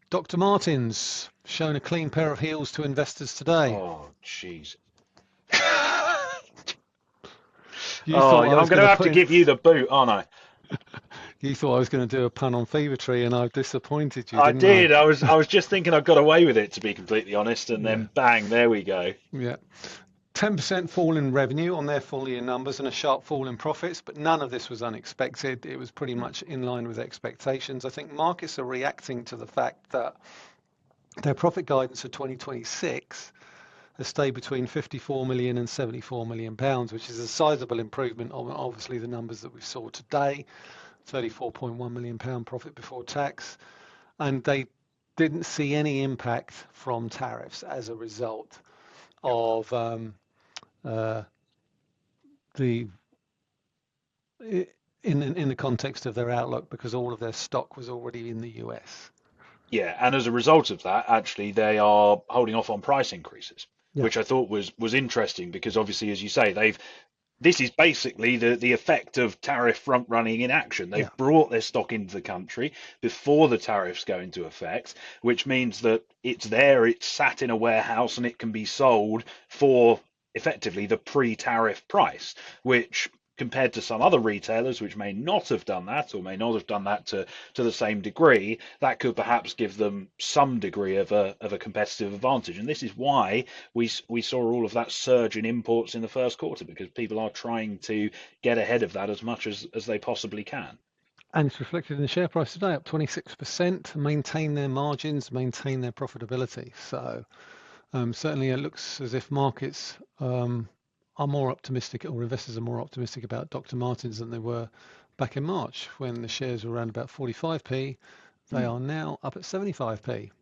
Dr. Martens shown a clean pair of heels to investors today. Oh, jeez. You Oh, thought I I'm was going going to to have put to in, give you the boot, aren't I? you thought I was going to do a pun on Fever Tree, and I've disappointed you, I didn't I? did. I was just thinking I got away with it, to be completely honest, and Yeah, then bang, there we go. yeah. 10% fall in revenue on their full year numbers and a sharp fall in profits, but none of this was unexpected. It was pretty Mm, much in line with expectations. I think markets are reacting to the fact that their profit guidance for 2026 has stayed between 54 million and 74 million pounds, which is a sizable improvement on obviously the numbers that we saw today. 34.1 million pound profit before tax, and they didn't see any impact from tariffs as a result yep. of uh, the in the context of their outlook, because all of their stock was already in the US. Yeah, and as a result of that, actually, they are holding off on price increases, Yeah, which I thought was interesting because obviously, as you say, they've this is basically the effect of tariff front running in action. yeah. They've brought their stock into the country before the tariffs go into effect, which means that it's there, it's sat in a warehouse, and it can be sold for effectively the pre-tariff price, which compared to some other retailers which may not have done that or may not have done that to the same degree, that could perhaps give them some degree of a competitive advantage. And this is why we saw all of that surge in imports in the first quarter because people are trying to get ahead of that as much as they possibly can. And it's reflected in the share price today, up 26%, maintain their margins, maintain their profitability. So certainly it looks as if markets are more optimistic, or investors are more optimistic about Dr. Martens than they were back in March when the shares were around about 45p. They Mm. are now up at 75p.